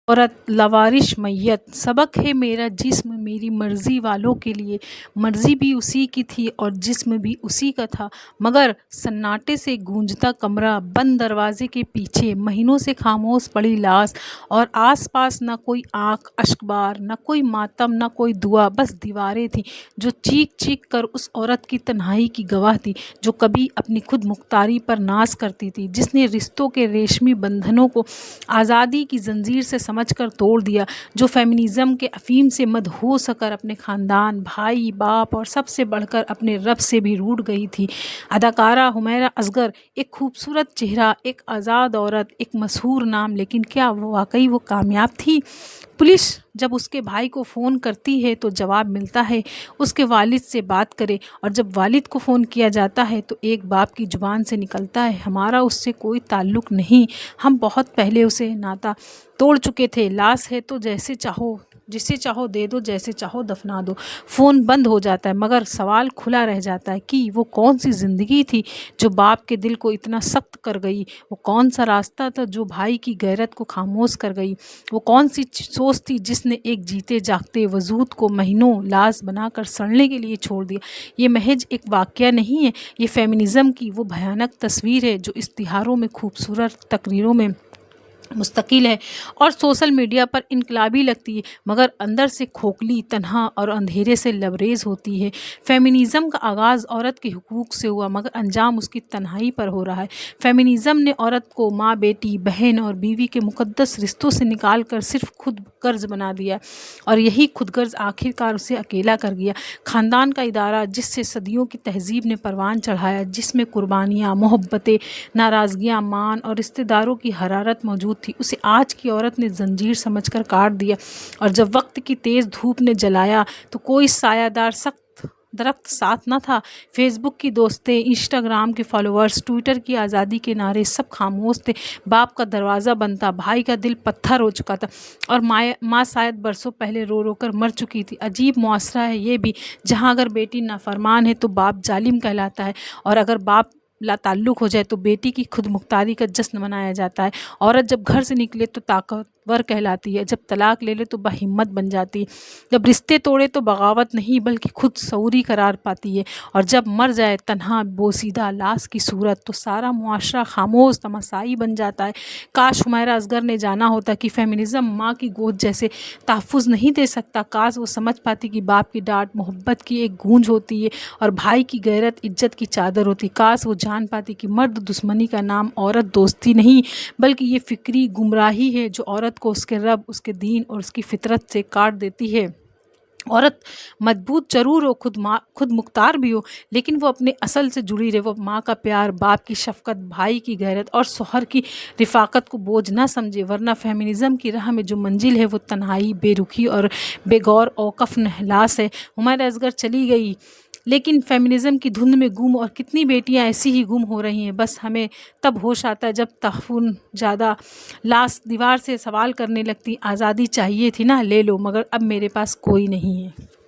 عورت لاوارث میت، سبق ہے میرا جسم میری مرضی والوں کے لیے، مرضی بھی اسی کی تھی اور جسم بھی اسی کا تھا، مگر سناٹے سے گونجتا کمرہ، بند دروازے کے پیچھے مہینوں سے خاموش پڑی لاش، اور آس پاس نہ کوئی آنکھ اشکبار، نہ کوئی ماتم، نہ کوئی دعا، بس دیواریں تھیں جو چیخ چیخ کر اس عورت کی تنہائی کی گواہ تھی، جو کبھی اپنی خود مختاری پر ناز کرتی تھی، جس نے رشتوں کے ریشمی بندھنوں کو آزادی کی زنجیر سے سمجھ کر توڑ دیا، جو فیمنزم کے افیم سے مدہوش ہو کر اپنے خاندان، بھائی، باپ اور سب سے بڑھ کر اپنے رب سے بھی روٹھ گئی تھی۔ اداکارہ حمیرہ اصغر، ایک خوبصورت چہرہ، ایک آزاد عورت، ایک مشہور نام، لیکن کیا واقعی وہ کامیاب تھی؟ پولیس جب اس کے بھائی کو فون کرتی ہے تو جواب ملتا ہے اس کے والد سے بات کرے، اور جب والد کو فون کیا جاتا ہے تو ایک باپ کی زبان سے نکلتا ہے ہمارا اس سے کوئی تعلق نہیں، ہم بہت پہلے اسے ناتا توڑ چکے تھے، لاش ہے تو جیسے چاہو جسے چاہو دے دو، جیسے چاہو دفنا دو۔ فون بند ہو جاتا ہے، مگر سوال کھلا رہ جاتا ہے کہ وہ کون سی زندگی تھی جو باپ کے دل کو اتنا سخت کر گئی، وہ کون سا راستہ تھا جو بھائی کی غیرت کو خاموش کر گئی، وہ کون سی سوچ تھی جس نے ایک جیتے جاگتے وجود کو مہینوں لاش بنا کر سڑنے کے لیے چھوڑ دیا۔ یہ محض ایک واقعہ نہیں ہے، یہ فیمنزم کی وہ بھیانک تصویر ہے جو اشتہاروں میں، خوبصورت تقریروں میں مستقل ہے اور سوشل میڈیا پر انقلابی لگتی ہے، مگر اندر سے کھوکھلی، تنہا اور اندھیرے سے لبریز ہوتی ہے۔ فیمنزم کا آغاز عورت کے حقوق سے ہوا، مگر انجام اس کی تنہائی پر ہو رہا ہے۔ فیمنزم نے عورت کو ماں، بیٹی، بہن اور بیوی کے مقدس رشتوں سے نکال کر صرف خود غرض بنا دیا، اور یہی خود غرض آخر کار اسے اکیلا کر گیا۔ خاندان کا ادارہ جس سے صدیوں کی تہذیب نے پروان چڑھایا، جس میں قربانیاں، محبتیں، ناراضگیاں، مان اور رشتہ داروں کی حرارت موجود تھی، اسے آج کی عورت نے زنجیر سمجھ کر کاٹ دیا، اور جب وقت کی تیز دھوپ نے جلایا تو کوئی سایہ دار سخت درخت ساتھ نہ تھا۔ فیس بک کی دوستیں، انسٹاگرام کے فالوورز، ٹویٹر کی آزادی کے نعرے، سب خاموش تھے۔ باپ کا دروازہ بند تھا، بھائی کا دل پتھر ہو چکا تھا، اور ماں شاید برسوں پہلے رو رو کر مر چکی تھی۔ عجیب معاشرہ ہے یہ بھی، جہاں اگر بیٹی نافرمان ہے تو باپ ظالم کہلاتا ہے، اور اگر باپ لا تعلق ہو جائے تو بیٹی کی خود مختاری کا جشن منایا جاتا ہے۔ عورت جب گھر سے نکلے تو طاقتور کہلاتی ہے، جب طلاق لے لے تو باہمت بن جاتی ہے، جب رشتے توڑے تو بغاوت نہیں بلکہ خود سعوری قرار پاتی ہے، اور جب مر جائے تنہا بوسیدہ لاش کی صورت تو سارا معاشرہ خاموش تماشائی بن جاتا ہے۔ کاش حمیرہ اصغر نے جانا ہوتا کہ فیمنزم ماں کی گود جیسے تحفظ نہیں دے سکتا، کاش وہ سمجھ پاتی کہ باپ کی ڈانٹ محبت کی ایک گونج ہوتی ہے اور بھائی کی غیرت عزت کی چادر ہوتی، کاش وہ جان پاتی کہ مرد دشمنی کا نام عورت دوستی نہیں بلکہ یہ فکری گمراہی ہے جو عورت کو اس کے رب، اس کے دین اور اس کی فطرت سے کاٹ دیتی ہے۔ عورت مضبوط ضرور ہو، خود مختار بھی ہو، لیکن وہ اپنے اصل سے جڑی رہے، وہ ماں کا پیار، باپ کی شفقت، بھائی کی غیرت اور شوہر کی رفاقت کو بوجھ نہ سمجھے، ورنہ فیمنزم کی راہ میں جو منزل ہے وہ تنہائی، بے رخی اور بے غور اوقف نہلاس ہے۔ حمیرہ اصغر چلی گئی، لیکن فیمنزم کی دھند میں گم اور کتنی بیٹیاں ایسی ہی گم ہو رہی ہیں۔ بس ہمیں تب ہوش آتا ہے جب تحفظ زیادہ لاش دیوار سے سوال کرنے لگتی، آزادی چاہیے تھی نا، لے لو، مگر اب میرے پاس کوئی نہیں ہے۔